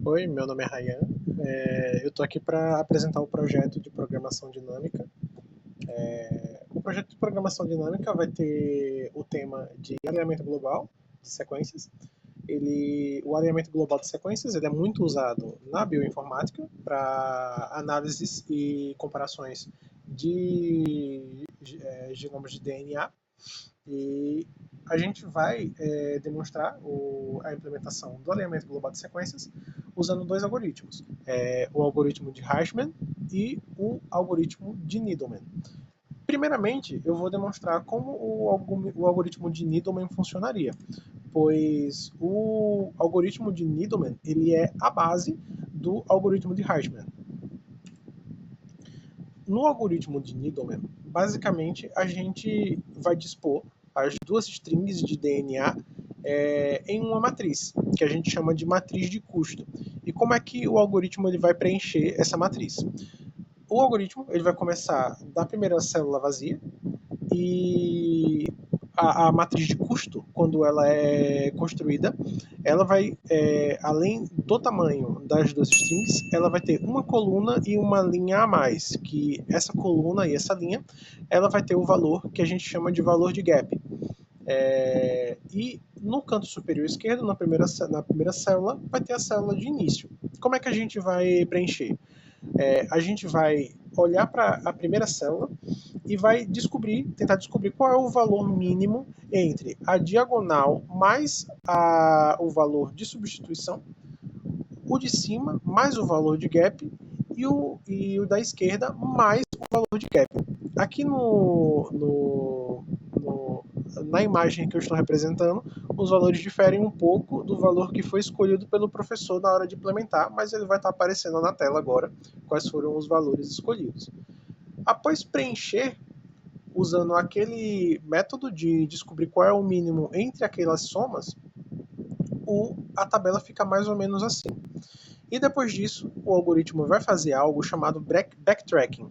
Oi, meu nome é Ryan. Eu estou aqui para apresentar o projeto de programação dinâmica. O projeto de programação dinâmica vai ter o tema de alinhamento global de sequências. O alinhamento global de sequências ele é muito usado na bioinformática para análises e comparações de genomas de DNA. E a gente vai demonstrar a implementação do alinhamento global de sequências usando dois algoritmos, o algoritmo de Harshman e o algoritmo de Needleman. Primeiramente, eu vou demonstrar como o algoritmo de Needleman funcionaria, pois o algoritmo de Needleman ele é a base do algoritmo de Harshman. No algoritmo de Needleman, basicamente a gente vai dispor as duas strings de DNA em uma matriz, que a gente chama de matriz de custo. E como é que o algoritmo ele vai preencher essa matriz? O algoritmo ele vai começar da primeira célula vazia e a matriz de custo, quando ela é construída, ela vai, além do tamanho das duas strings, ela vai ter uma coluna e uma linha a mais, que essa coluna e essa linha, ela vai ter o valor que a gente chama de valor de gap. E no canto superior esquerdo, na primeira célula, vai ter a célula de início. Como é que a gente vai preencher? A gente vai olhar para a primeira célula e vai tentar descobrir qual é o valor mínimo entre a diagonal mais o valor de substituição, o de cima mais o valor de gap e o da esquerda mais o valor de gap. Aqui na imagem que eu estou representando, os valores diferem um pouco do valor que foi escolhido pelo professor na hora de implementar, mas ele vai estar aparecendo na tela agora quais foram os valores escolhidos. Após preencher, usando aquele método de descobrir qual é o mínimo entre aquelas somas, a tabela fica mais ou menos assim. E depois disso, o algoritmo vai fazer algo chamado backtracking.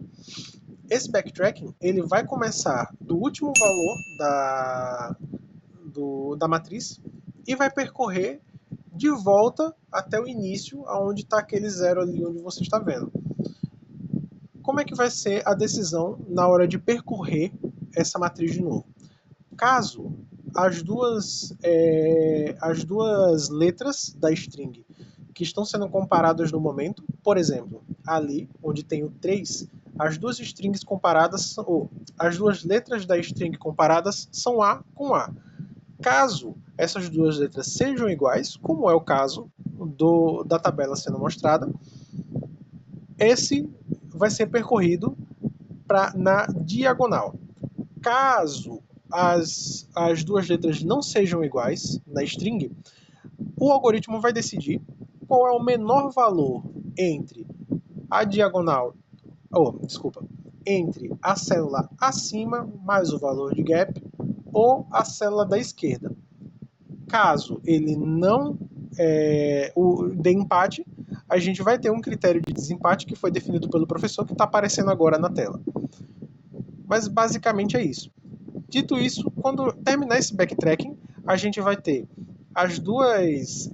Esse backtracking ele vai começar do último valor da matriz e vai percorrer de volta até o início, aonde está aquele zero ali onde você está vendo. Como é que vai ser a decisão na hora de percorrer essa matriz de novo? Caso as duas letras da string que estão sendo comparadas no momento, por exemplo, ali onde tem o 3, as duas strings comparadas, ou as duas letras da string comparadas são A com A. Caso essas duas letras sejam iguais, como é o caso da tabela sendo mostrada, esse vai ser percorrido na diagonal. Caso as duas letras não sejam iguais na string, o algoritmo vai decidir qual é o menor valor entre a diagonal, entre a célula acima mais o valor de gap ou a célula da esquerda. Caso ele não dê empate, a gente vai ter um critério de desempate que foi definido pelo professor que está aparecendo agora na tela. Mas basicamente é isso. Dito isso, quando terminar esse backtracking, a gente vai ter as duas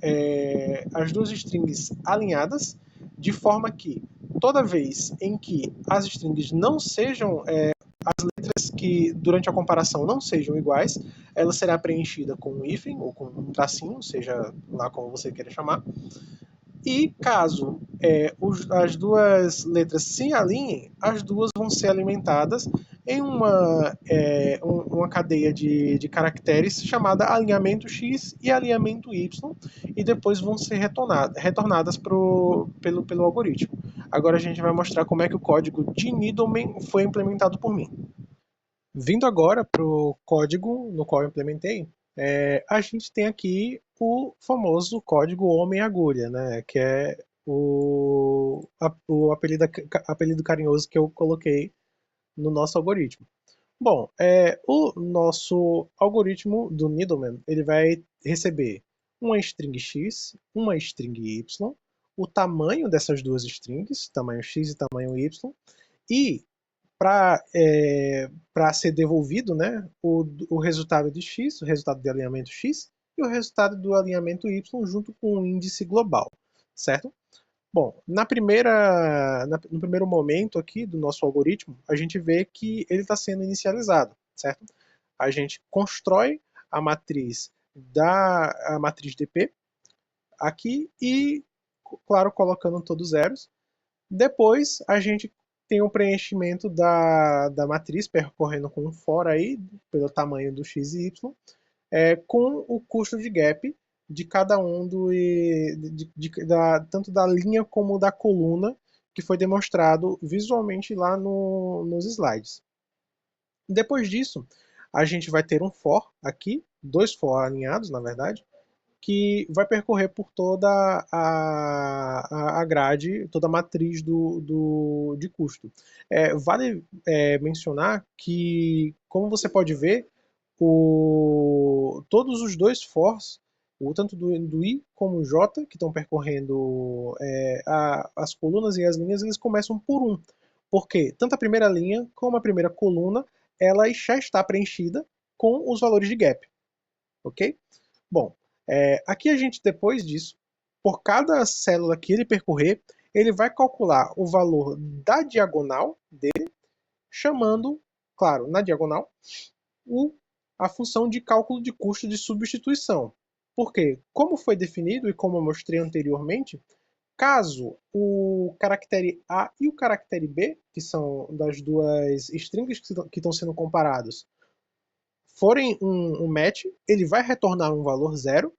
strings alinhadas, de forma que toda vez em que as strings não sejam, as letras que durante a comparação não sejam iguais, ela será preenchida com um hífen ou com um tracinho, seja lá como você queira chamar. E caso as duas letras se alinhem, as duas vão ser alimentadas em uma cadeia de caracteres chamada alinhamento X e alinhamento Y, e depois vão ser retornadas pelo algoritmo. Agora a gente vai mostrar como é que o código de Needleman foi implementado por mim. Vindo agora para o código no qual eu implementei, a gente tem aqui o famoso código Homem-Agulha, né? Que é o apelido carinhoso que eu coloquei no nosso algoritmo. Bom, o nosso algoritmo do Needleman, ele vai receber uma string X, uma string Y, o tamanho dessas duas strings, tamanho X e tamanho Y, e para ser devolvido, né, o resultado de X, o resultado de alinhamento X, e o resultado do alinhamento Y junto com o índice global. certo? Bom, no primeiro momento aqui do nosso algoritmo, a gente vê que ele está sendo inicializado, certo? A gente constrói a matriz DP aqui e, claro, colocando todos zeros. Depois a gente tem o preenchimento da matriz percorrendo com um for aí, pelo tamanho do x e y, com o custo de gap de cada um tanto da linha como da coluna, que foi demonstrado visualmente lá nos slides. Depois disso, a gente vai ter um for aqui, dois for alinhados, na verdade, que vai percorrer por toda a grade, toda a matriz de custo. Vale mencionar que, como você pode ver, todos os dois fors, tanto do I como o J, que estão percorrendo as colunas e as linhas, eles começam por um. Porque tanto a primeira linha como a primeira coluna, ela já está preenchida com os valores de gap. Ok? Bom, aqui a gente, depois disso, por cada célula que ele percorrer, ele vai calcular o valor da diagonal dele, chamando, claro, na diagonal, a função de cálculo de custo de substituição. Porque, como foi definido e como eu mostrei anteriormente, caso o caractere A e o caractere B, que são das duas strings que estão sendo comparados, forem um match, ele vai retornar um valor zero,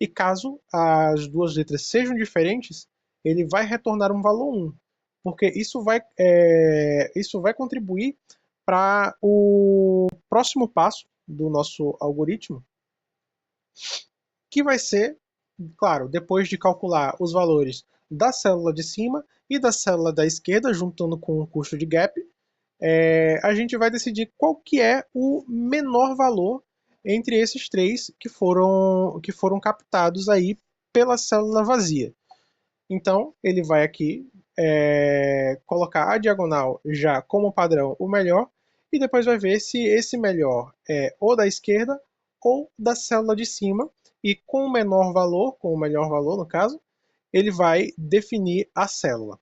e caso as duas letras sejam diferentes, ele vai retornar um valor 1, porque isso vai contribuir para o próximo passo do nosso algoritmo, que vai ser, claro, depois de calcular os valores da célula de cima e da célula da esquerda, juntando com o custo de gap, a gente vai decidir qual que é o menor valor entre esses três que foram captados aí pela célula vazia. Então, ele vai aqui colocar a diagonal já como padrão o melhor, e depois vai ver se esse melhor é ou da esquerda ou da célula de cima, e com o menor valor, com o melhor valor no caso, ele vai definir a célula.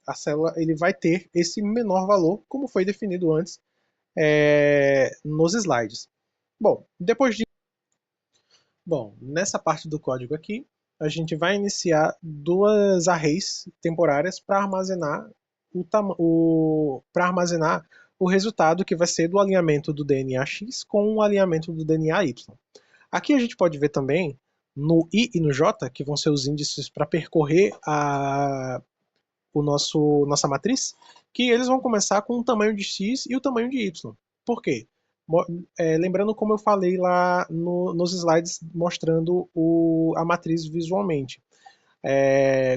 A célula ele vai ter esse menor valor, como foi definido antes nos slides. Bom, nessa parte do código aqui, a gente vai iniciar duas arrays temporárias para armazenar o resultado que vai ser do alinhamento do DNA X com o alinhamento do DNA Y. Aqui a gente pode ver também no I e no J, que vão ser os índices para percorrer nossa matriz, que eles vão começar com o tamanho de X e o tamanho de Y. Por quê? Lembrando como eu falei lá nos slides mostrando a matriz visualmente.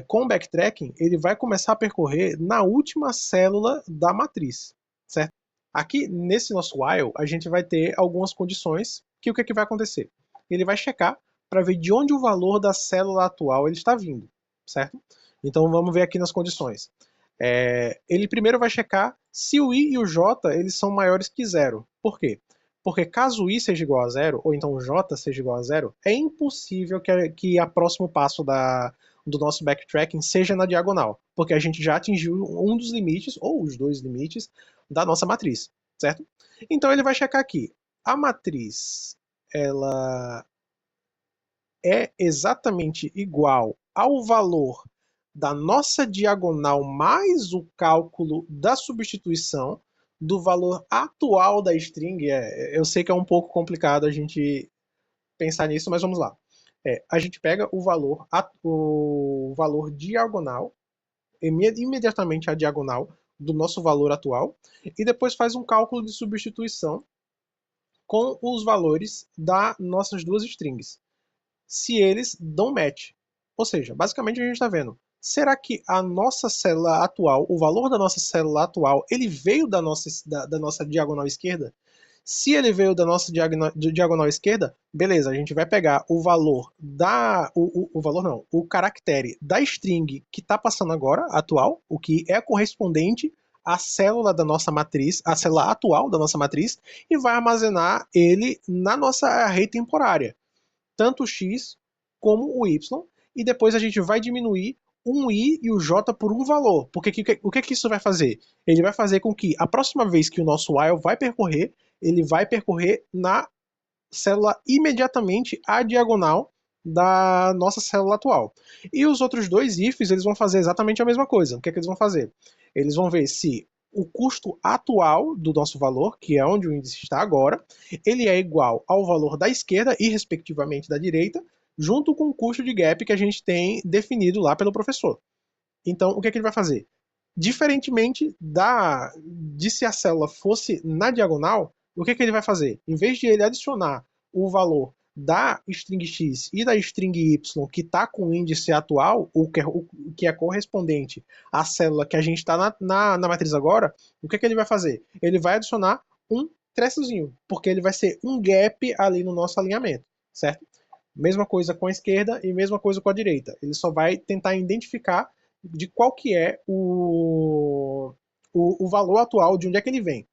Com o backtracking, ele vai começar a percorrer na última célula da matriz, certo? Aqui, nesse nosso while, a gente vai ter algumas condições que o que vai acontecer? Ele vai checar para ver de onde o valor da célula atual ele está vindo, certo? Então vamos ver aqui nas condições. Ele primeiro vai checar se o I e o J eles são maiores que zero. Por quê? Porque caso o I seja igual a zero, ou então o J seja igual a zero, é impossível que a próximo passo do nosso backtracking seja na diagonal, porque a gente já atingiu um dos limites, ou os dois limites, da nossa matriz, certo? Então ele vai checar aqui. A matriz, ela é exatamente igual ao valor da nossa diagonal mais o cálculo da substituição do valor atual da string. Eu sei que é um pouco complicado a gente pensar nisso, mas vamos lá. A gente pega o valor diagonal, imediatamente a diagonal do nosso valor atual, e depois faz um cálculo de substituição com os valores das nossas duas strings, se eles dão match. Ou seja, basicamente a gente está vendo, será que a nossa célula atual, o valor da nossa célula atual, ele veio da nossa diagonal esquerda? Se ele veio da nossa diagonal esquerda, beleza, a gente vai pegar o valor o caractere da string que está passando agora, atual, o que é correspondente à célula da nossa matriz, a célula atual da nossa matriz, e vai armazenar ele na nossa array temporária, tanto o X como o Y, e depois a gente vai diminuir um i e o j por um valor. Porque o que isso vai fazer? Ele vai fazer com que a próxima vez que o nosso while vai percorrer, ele vai percorrer na célula imediatamente à diagonal da nossa célula atual. E os outros dois ifs, eles vão fazer exatamente a mesma coisa. O que eles vão fazer? Eles vão ver se o custo atual do nosso valor, que é onde o índice está agora, ele é igual ao valor da esquerda e, respectivamente, da direita, junto com o custo de gap que a gente tem definido lá pelo professor. Então, o que ele vai fazer? Diferentemente de se a célula fosse na diagonal, o que ele vai fazer? Em vez de ele adicionar o valor da string x e da string y que está com o índice atual, o que é correspondente à célula que a gente está na matriz agora, o que ele vai fazer? Ele vai adicionar um traçozinho, porque ele vai ser um gap ali no nosso alinhamento, certo? Mesma coisa com a esquerda e mesma coisa com a direita. Ele só vai tentar identificar de qual que é o valor atual, de onde é que ele vem.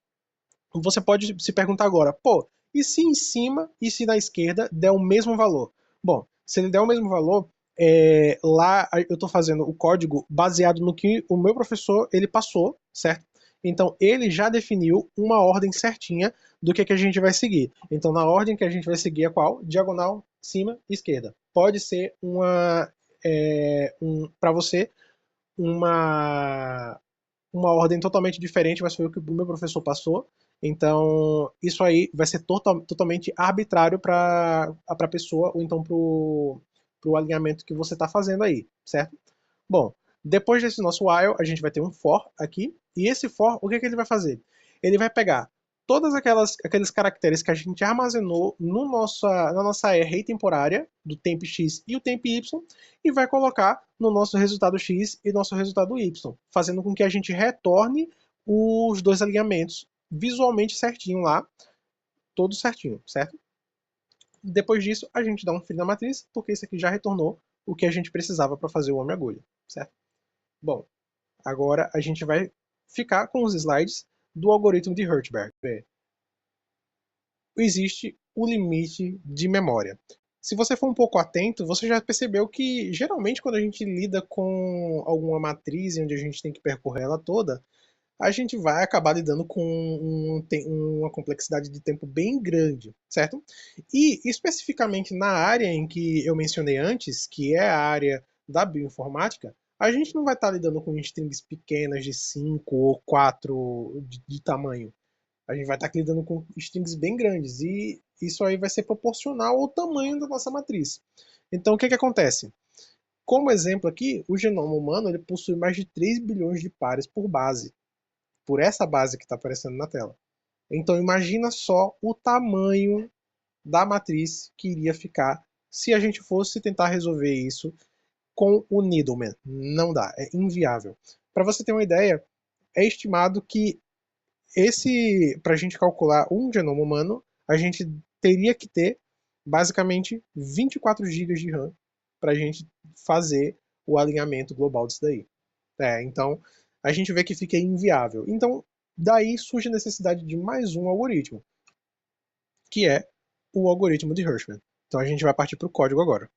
Você pode se perguntar agora, pô, e se em cima e se na esquerda der o mesmo valor? Bom, se ele der o mesmo valor, lá eu estou fazendo o código baseado no que o meu professor ele passou, certo? Então ele já definiu uma ordem certinha do que a gente vai seguir. Então na ordem que a gente vai seguir é qual? Diagonal, cima, esquerda. Pode ser para você uma, uma ordem totalmente diferente, mas foi o que o meu professor passou. Então, isso aí vai ser totalmente arbitrário para a pessoa, ou então para o alinhamento que você está fazendo aí, certo? Bom, depois desse nosso while, a gente vai ter um for aqui, e esse for, o que ele vai fazer? Ele vai pegar todas aqueles caracteres que a gente armazenou no na nossa array temporária, do tempo x e o tempo y, e vai colocar no nosso resultado x e nosso resultado y, fazendo com que a gente retorne os dois alinhamentos visualmente certinho lá, todo certinho, certo? Depois disso, a gente dá um free na matriz, porque isso aqui já retornou o que a gente precisava para fazer o homem-agulha, certo? Bom, agora a gente vai ficar com os slides do algoritmo de Hertzberg. Existe o limite de memória. Se você for um pouco atento, você já percebeu que geralmente quando a gente lida com alguma matriz onde a gente tem que percorrer ela toda, a gente vai acabar lidando com uma complexidade de tempo bem grande, certo? E especificamente na área em que eu mencionei antes, que é a área da bioinformática, a gente não vai estar lidando com strings pequenas de 5 ou 4 de tamanho. A gente vai estar lidando com strings bem grandes e isso aí vai ser proporcional ao tamanho da nossa matriz. Então o que acontece? Como exemplo aqui, o genoma humano ele possui mais de 3 bilhões de pares por base, por essa base que está aparecendo na tela. Então imagina só o tamanho da matriz que iria ficar se a gente fosse tentar resolver isso com o Needleman. Não dá, é inviável. Para você ter uma ideia, é estimado que para a gente calcular um genoma humano, a gente teria que ter basicamente 24 GB de RAM para a gente fazer o alinhamento global disso daí. Então, a gente vê que fica inviável. Então, daí surge a necessidade de mais um algoritmo, que é o algoritmo de Hirschman. Então, a gente vai partir para o código agora.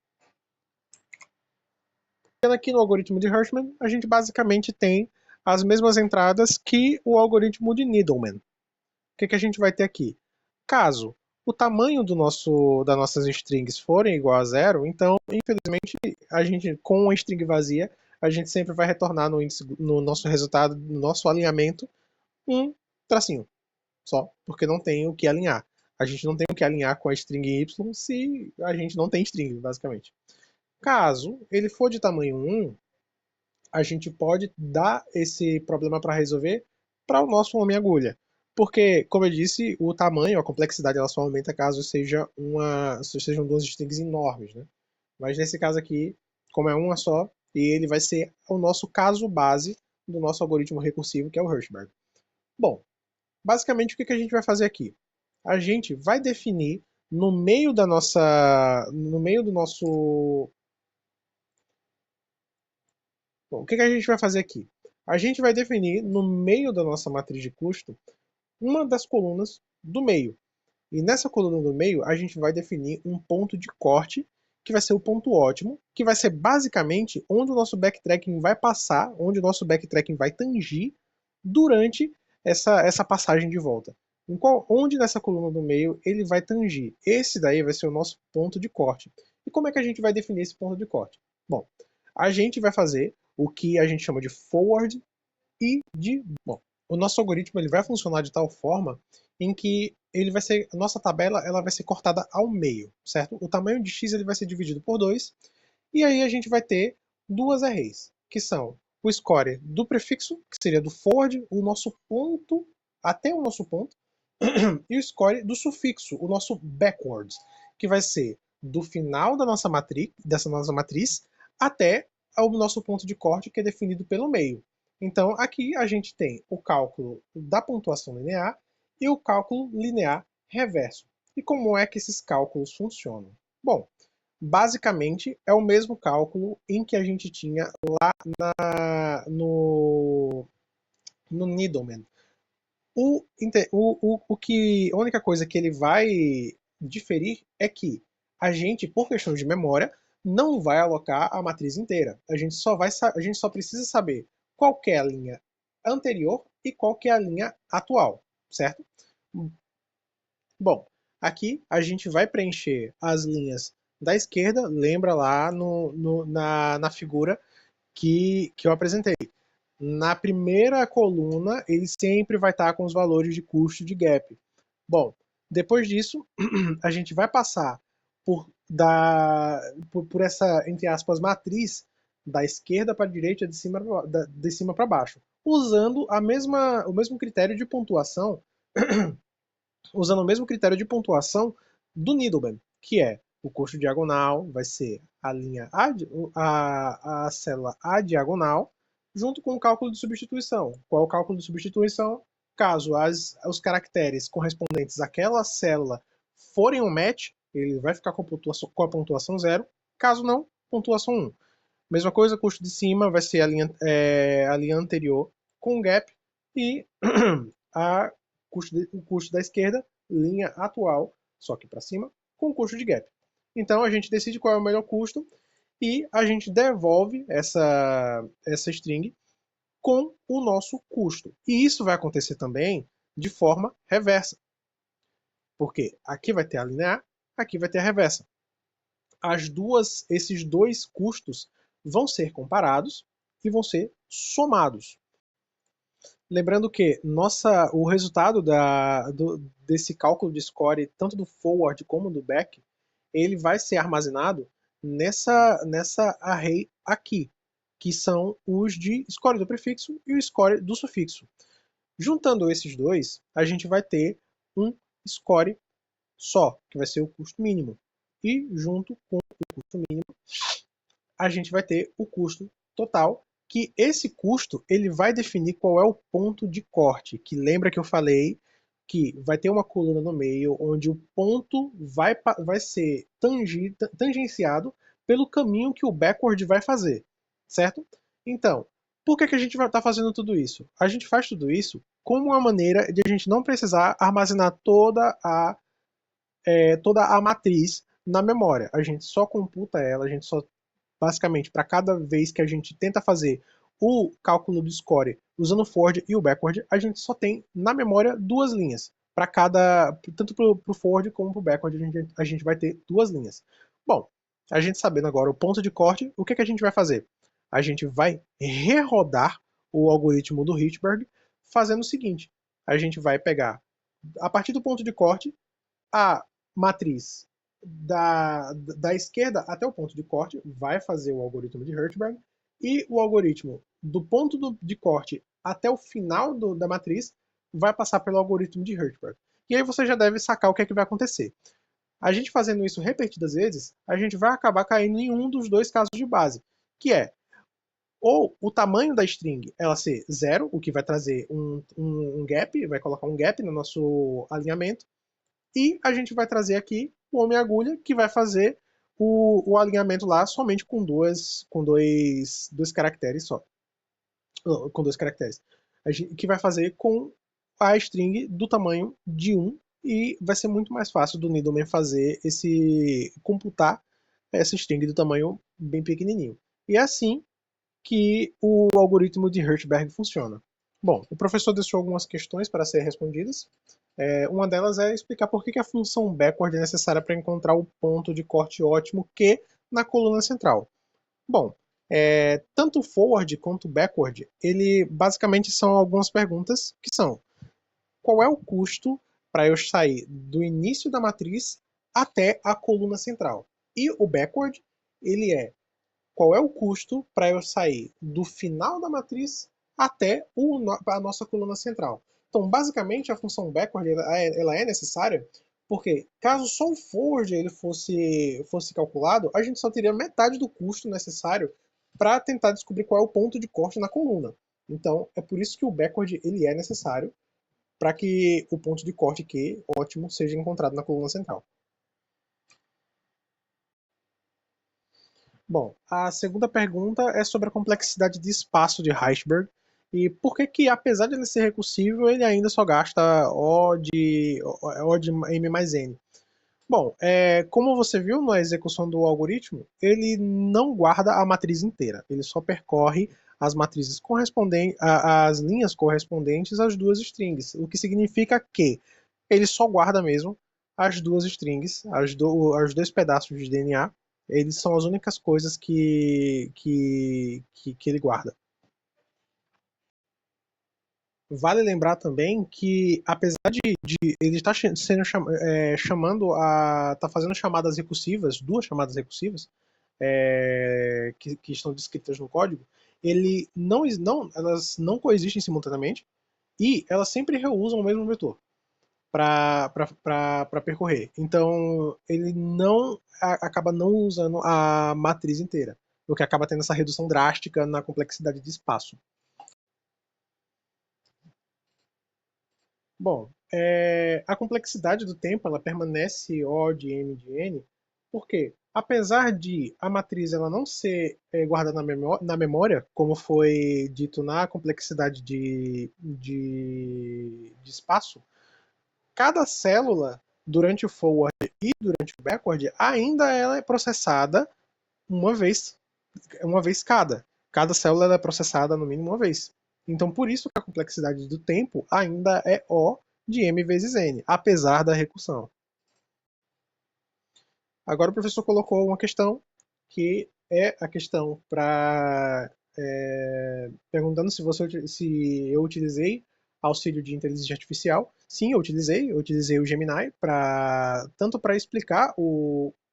Aqui no algoritmo de Hirschman, a gente basicamente tem as mesmas entradas que o algoritmo de Needleman. O que a gente vai ter aqui? Caso o tamanho das nossas strings forem igual a zero, então, infelizmente, a gente, com uma string vazia, a gente sempre vai retornar no nosso resultado, no nosso alinhamento, um tracinho só, porque não tem o que alinhar. A gente não tem o que alinhar com a string y se a gente não tem string, basicamente. Caso ele for de tamanho 1, a gente pode dar esse problema para resolver para o nosso homem-agulha. Porque, como eu disse, o tamanho, a complexidade, ela só aumenta caso sejam duas strings enormes, né? Mas nesse caso aqui, como é uma só, e ele vai ser o nosso caso base do nosso algoritmo recursivo, que é o Hirschberg. Bom, basicamente o que a gente vai fazer aqui? A gente vai definir no meio do nosso. Bom, o que a gente vai fazer aqui? A gente vai definir no meio da nossa matriz de custo uma das colunas do meio. E nessa coluna do meio, a gente vai definir um ponto de corte que vai ser o ponto ótimo, que vai ser basicamente onde o nosso backtracking vai passar, onde o nosso backtracking vai tangir durante essa passagem de volta. Onde nessa coluna do meio ele vai tangir. Esse daí vai ser o nosso ponto de corte. E como é que a gente vai definir esse ponto de corte? Bom, a gente vai fazer o que a gente chama de forward e de... Bom, o nosso algoritmo ele vai funcionar de tal forma em que a nossa tabela ela vai ser cortada ao meio, certo? O tamanho de x ele vai ser dividido por 2, e aí a gente vai ter duas arrays, que são o score do prefixo, que seria do forward, o nosso ponto, até o nosso ponto, e o score do sufixo, o nosso backwards, que vai ser do final dessa nossa matriz até o nosso ponto de corte, que é definido pelo meio. Então, aqui a gente tem o cálculo da pontuação linear e o cálculo linear reverso. E como é que esses cálculos funcionam? Bom, basicamente é o mesmo cálculo em que a gente tinha lá no Needleman. A única coisa que ele vai diferir é que a gente, por questão de memória, não vai alocar a matriz inteira. A gente só precisa saber qual que é a linha anterior e qual que é a linha atual, certo? Bom, aqui a gente vai preencher as linhas da esquerda, lembra lá na figura que eu apresentei. Na primeira coluna, ele sempre vai estar com os valores de custo de gap. Bom, depois disso, a gente vai passar por essa, entre aspas, matriz da esquerda para a direita, de cima para baixo, usando o mesmo critério de pontuação, usando o mesmo critério de pontuação do Needleman, que é o custo diagonal, vai ser a linha a célula A diagonal, junto com o cálculo de substituição. Qual é o cálculo de substituição? Caso os caracteres correspondentes àquela célula forem um match, ele vai ficar com a pontuação 0. Caso não, pontuação 1. Mesma coisa, custo de cima vai ser a linha anterior com gap e o custo da esquerda, linha atual, só que para cima, com custo de gap. Então a gente decide qual é o melhor custo e a gente devolve essa string com o nosso custo. E isso vai acontecer também de forma reversa. Porque aqui vai ter a linear, aqui vai ter a reversa. Esses dois custos vão ser comparados e vão ser somados. Lembrando que o resultado desse cálculo de score, tanto do forward como do back, ele vai ser armazenado nessa array aqui, que são os de score do prefixo e o score do sufixo. Juntando esses dois, a gente vai ter um score só, que vai ser o custo mínimo. E junto com o custo mínimo, a gente vai ter o custo total, que esse custo ele vai definir qual é o ponto de corte, que lembra que eu falei que vai ter uma coluna no meio onde o ponto vai ser tangenciado pelo caminho que o backward vai fazer, certo? Então, por que a gente vai estar fazendo tudo isso? A gente faz tudo isso como uma maneira de a gente não precisar armazenar toda a matriz na memória. A gente só computa ela, a gente só basicamente, para cada vez que a gente tenta fazer o cálculo do score usando o forward e o backward, a gente só tem na memória duas linhas. Para tanto para o forward como para o backward, a gente vai ter duas linhas. Bom, a gente sabendo agora o ponto de corte, o que a gente vai fazer? A gente vai rerodar o algoritmo do Ricberg fazendo o seguinte: a gente vai pegar, a partir do ponto de corte, a matriz da esquerda até o ponto de corte vai fazer o algoritmo de Hertzberg e o algoritmo do ponto de corte até o final da matriz vai passar pelo algoritmo de Hertzberg. E aí você já deve sacar o que é que vai acontecer. A gente fazendo isso repetidas vezes, a gente vai acabar caindo em um dos dois casos de base, que é ou o tamanho da string ela ser zero, o que vai trazer um gap, vai colocar um gap no nosso alinhamento, e a gente vai trazer aqui o homem-agulha, que vai fazer o alinhamento lá somente com dois caracteres só. Com dois caracteres. Que vai fazer com a string do tamanho de 1 e vai ser muito mais fácil do Needleman fazer computar essa string do tamanho bem pequenininho. E é assim que o algoritmo de Hirschberg funciona. Bom, o professor deixou algumas questões para serem respondidas. Uma delas é explicar por que a função backward é necessária para encontrar o ponto de corte ótimo Q na coluna central. Bom, tanto forward quanto backward, ele basicamente são algumas perguntas que são: qual é o custo para eu sair do início da matriz até a coluna central? E o backward, ele é: qual é o custo para eu sair do final da matriz até a nossa coluna central. Então, basicamente, a função backward ela é necessária porque caso só o forward ele fosse calculado, a gente só teria metade do custo necessário para tentar descobrir qual é o ponto de corte na coluna. Então, é por isso que o backward ele é necessário para que o ponto de corte Q ótimo seja encontrado na coluna central. Bom, a segunda pergunta é sobre a complexidade de espaço de Heisenberg e por que que, apesar de ele ser recursivo, ele ainda só gasta O de M mais N. Bom, como você viu na execução do algoritmo, ele não guarda a matriz inteira, ele só percorre as matrizes correspondentes, as linhas correspondentes às duas strings, o que significa que ele só guarda mesmo as duas strings, os dois pedaços de DNA, eles são as únicas coisas que ele guarda. Vale lembrar também que, apesar de ele estar sendo chamando tá fazendo chamadas recursivas, duas chamadas recursivas, que estão descritas no código, elas não coexistem simultaneamente e elas sempre reusam o mesmo vetor para percorrer. Então, ele acaba não usando a matriz inteira, o que acaba tendo essa redução drástica na complexidade de espaço. Bom, a complexidade do tempo ela permanece O de M de N, porque apesar de a matriz ela não ser guardada na memória, como foi dito na complexidade de espaço, cada célula durante o forward e durante o backward ainda ela é processada uma vez, uma vez cada. Cada célula ela é processada no mínimo uma vez. Então, por isso que a complexidade do tempo ainda é O de M vezes N, apesar da recursão. Agora o professor colocou uma questão que é a questão para perguntando se eu utilizei auxílio de inteligência artificial. Sim, eu utilizei o Gemini tanto para explicar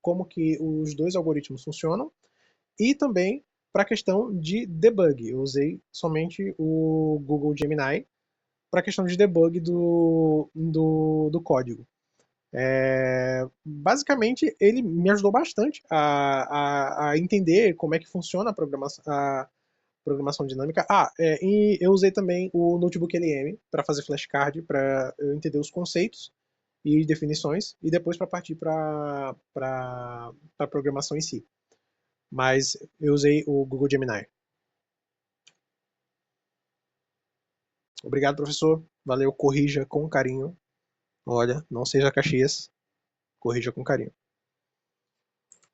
como que os dois algoritmos funcionam e também para a questão de debug. Eu usei somente o Google Gemini para a questão de debug do código. Basicamente, ele me ajudou bastante a entender como é que funciona a programação dinâmica. E eu usei também o Notebook LM para fazer flashcard, para eu entender os conceitos e definições, e depois para partir para a programação em si. Mas eu usei o Google Gemini. Obrigado, professor. Valeu, corrija com carinho. Olha, não seja Caxias, corrija com carinho.